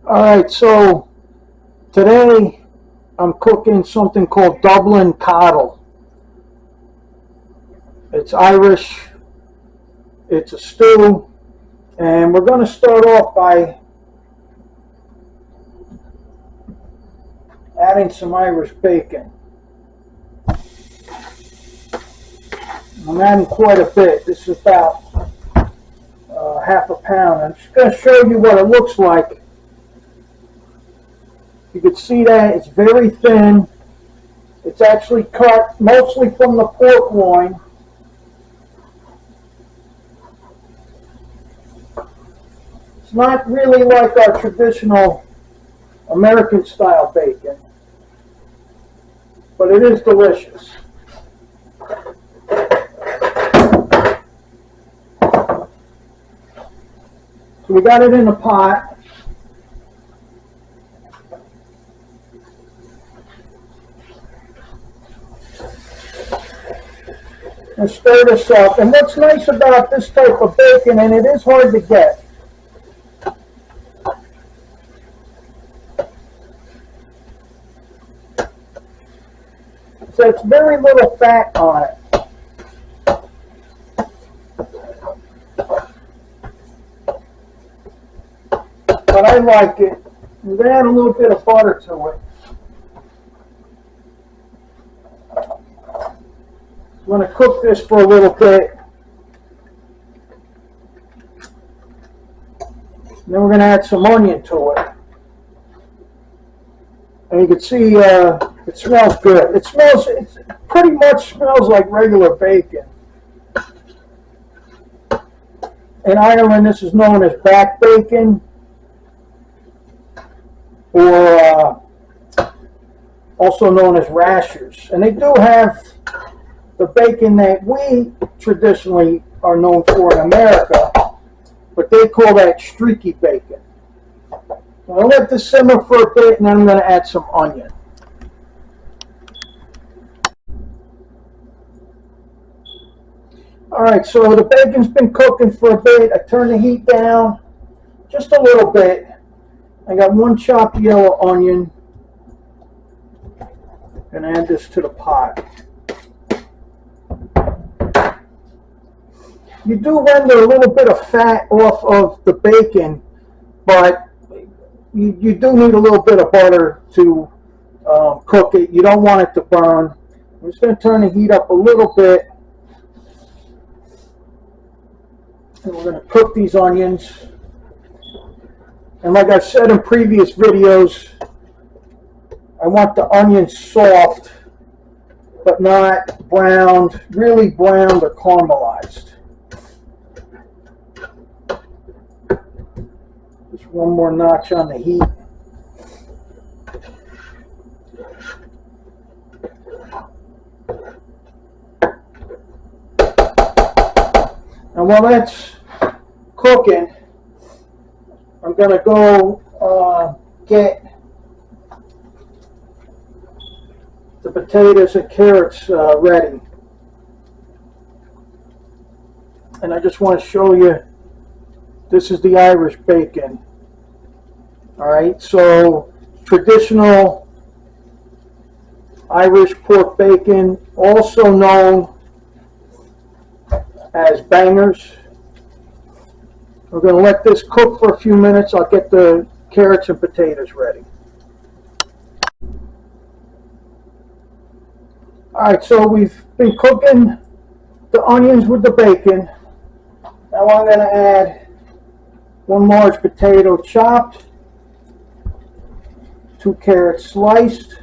Alright, so today I'm cooking something called Dublin Coddle. It's Irish, it's a stew, and we're going to start off by adding some Irish bacon. I'm adding quite a bit. This is about half a pound. I'm just going to show you what it looks like. You can see that it's very thin. It's actually cut mostly from the pork loin. It's not really like our traditional American style bacon, but it is delicious. So we got it in a pot. And stir this up. And what's nice about this type of bacon, and it is hard to get, is that it's very little fat on it. But I like it. I'm going to add a little bit of butter to it. I'm going to cook this for a little bit. And then we're going to add some onion to it. And you can see it smells good. It pretty much smells like regular bacon. In Ireland, this is known as back bacon, or also known as rashers. And they do have the bacon that we traditionally are known for in America, but they call that streaky bacon. I'll let this simmer for a bit, and then I'm going to add some onion. Alright, so the bacon's been cooking for a bit. I turned the heat down just a little bit. I got one chopped yellow onion. And add this to the pot. You do render a little bit of fat off of the bacon, but you do need a little bit of butter to cook it. You don't want it to burn. I'm just going to turn the heat up a little bit. And we're going to cook these onions. And like I've said in previous videos, I want the onions soft, but not browned, really browned or caramelized. Just one more notch on the heat. And while that's cooking, I'm going to go get the potatoes and carrots ready. And I just want to show you, this is the Irish bacon. Alright, so traditional Irish pork bacon, also known as bangers. We're going to let this cook for a few minutes. I'll get the carrots and potatoes ready. Alright, so we've been cooking the onions with the bacon. Now I'm going to add one large potato chopped, 2 carrots sliced,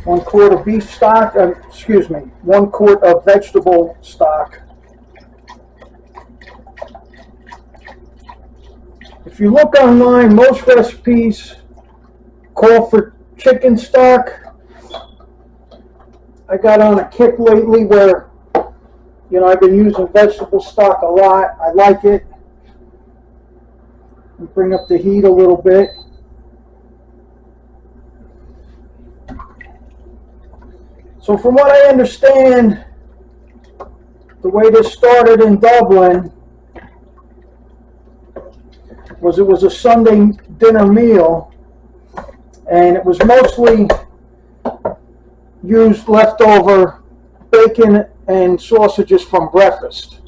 one quart of beef stock, 1 quart of vegetable stock. If you look online, most recipes call for chicken stock. I got on a kick lately where, I've been using vegetable stock a lot. I like it. Bring up the heat a little bit. So from what I understand, the way this started in Dublin was it was a Sunday dinner meal, and it was mostly used leftover bacon and sausages from breakfast.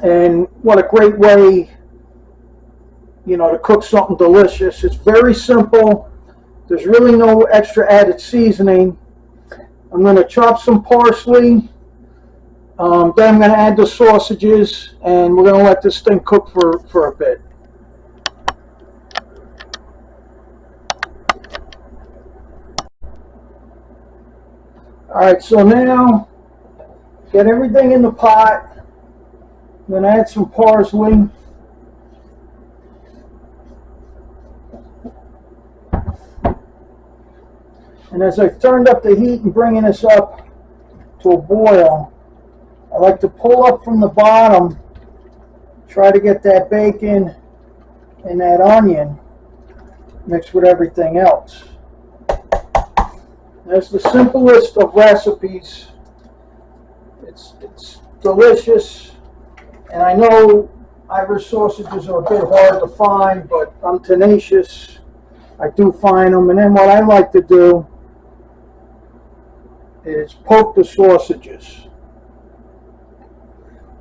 And what a great way, you know, to cook something delicious. It's very simple. There's really no extra added seasoning. I'm going to chop some parsley. Then I'm going to add the sausages, and we're going to let this thing cook for a bit. Alright, so now get everything in the pot. I'm going to add some parsley. And as I've turned up the heat and bringing this up to a boil, I like to pull up from the bottom, try to get that bacon and that onion mixed with everything else. That's the simplest of recipes. It's delicious, and I know Irish sausages are a bit hard to find, but I'm tenacious. I do find them, and then what I like to do is poke the sausages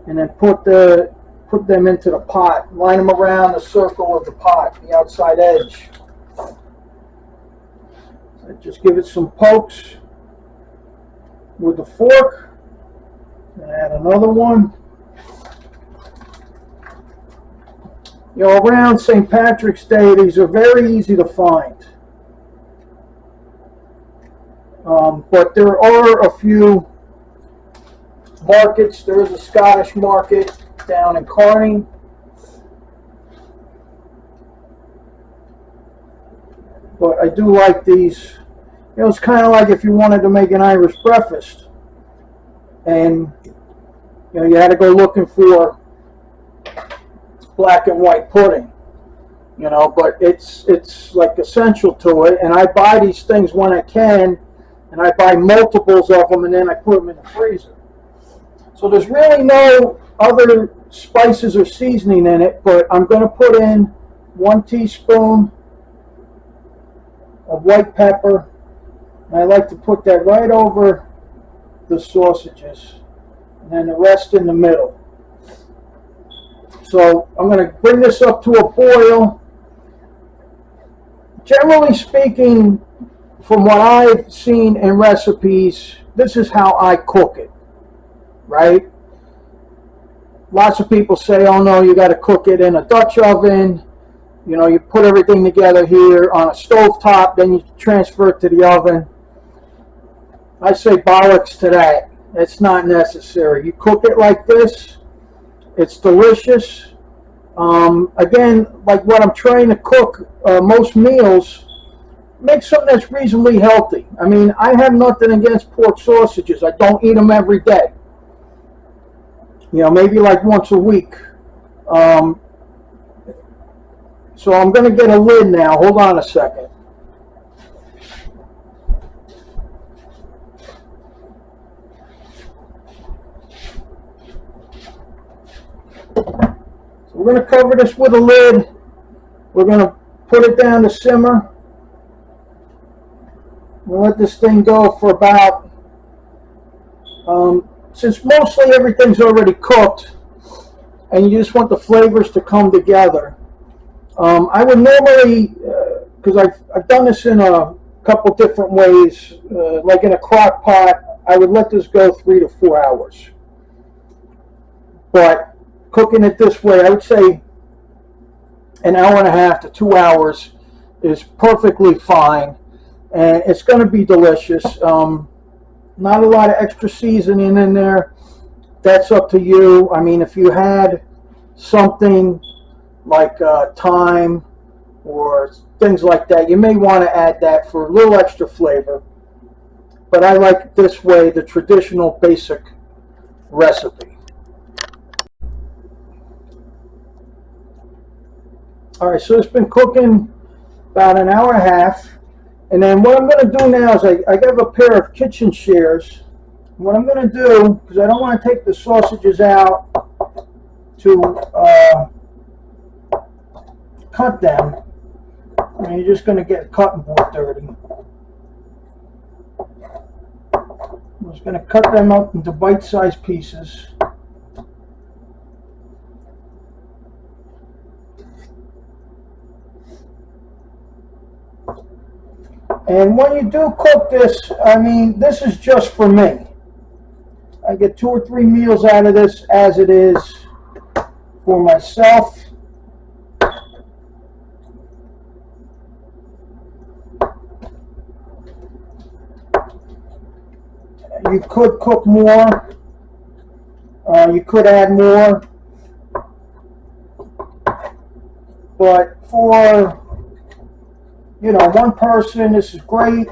and then put them into the pot, line them around the circle of the pot, the outside edge. So just give it some pokes with the fork, and add another one. You know, around St. Patrick's Day, these are very easy to find. But there are a few markets. There is a Scottish market down in Carney. But I do like these. You know, it's kind of like if you wanted to make an Irish breakfast, and you know, you had to go looking for black and white pudding. You know, but it's like essential to it. And I buy these things when I can, and I buy multiples of them, and then I put them in the freezer. So there's really no other spices or seasoning in it, but I'm going to put in 1 teaspoon of white pepper, and I like to put that right over the sausages, and then the rest in the middle. So I'm going to bring this up to a boil. Generally speaking, from what I've seen in recipes, this is how I cook it, right? Lots of people say, oh no, you got to cook it in a Dutch oven. You know, you put everything together here on a stove top, then you transfer it to the oven. I say bollocks to that. It's not necessary. You cook it like this. It's delicious. Again, like what I'm trying to cook, most meals, make something that's reasonably healthy. I mean, I have nothing against pork sausages. I don't eat them every day. You know, maybe like once a week. So I'm going to get a lid now. Hold on a second. So we're going to cover this with a lid. We're going to put it down to simmer. We'll let this thing go for about, since mostly everything's already cooked and you just want the flavors to come together, I would normally, because I've done this in a couple different ways, like in a crock pot, I would let this go 3 to 4 hours. But cooking it this way, I would say an hour and a half to 2 hours is perfectly fine. And it's going to be delicious. Not a lot of extra seasoning in there. That's up to you. I mean, if you had something like thyme or things like that, you may want to add that for a little extra flavor. But I like it this way, the traditional basic recipe. All right, so it's been cooking about an hour and a half. And then what I'm going to do now is I have a pair of kitchen shears, What I'm going to do, because I don't want to take the sausages out to cut them, and you're just going to get a cutting board dirty. I'm just going to cut them up into bite-sized pieces. And when you do cook this, I mean, this is just for me. I get 2 or 3 meals out of this as it is for myself. You could cook more. You could add more. But for, you know, one person, this is great.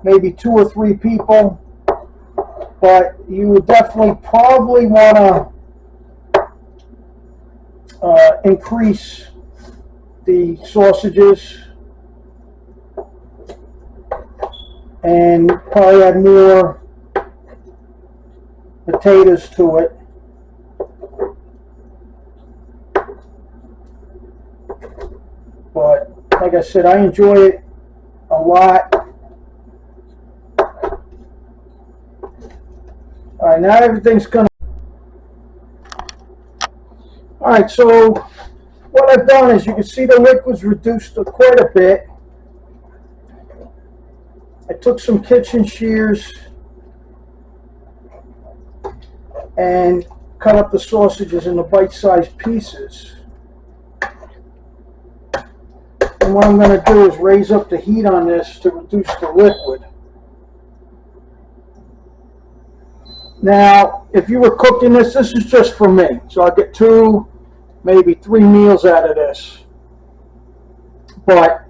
Maybe 2 or 3 people. But you would definitely probably want to increase the sausages and probably add more potatoes to it. But like I said, I enjoy it a lot. Alright, now everything's gonna... Alright, so what I've done is you can see the liquid's reduced quite a bit. I took some kitchen shears and cut up the sausages into bite-sized pieces. And what I'm going to do is raise up the heat on this to reduce the liquid. Now, if you were cooking this, this is just for me. So I'll get 2, maybe 3 meals out of this. But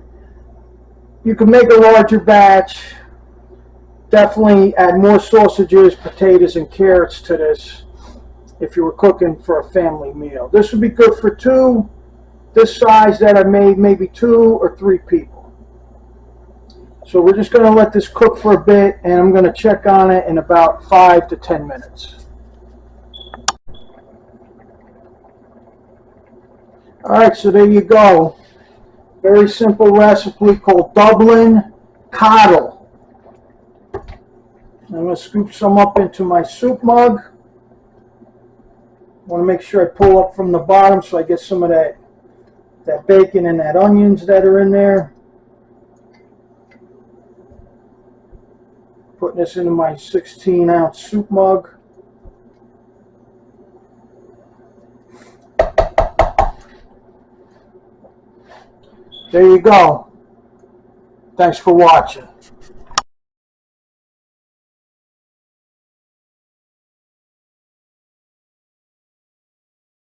you can make a larger batch. Definitely add more sausages, potatoes, and carrots to this if you were cooking for a family meal. This would be good for 2, this size that I made, maybe 2 or 3 people. So we're just going to let this cook for a bit, and I'm going to check on it in about 5 to 10 minutes. Alright, so there you go. Very simple recipe called Dublin Coddle. I'm going to scoop some up into my soup mug. I want to make sure I pull up from the bottom so I get some of that bacon and that onions that are in there. Putting this into my 16-ounce soup mug. There you go. Thanks for watching.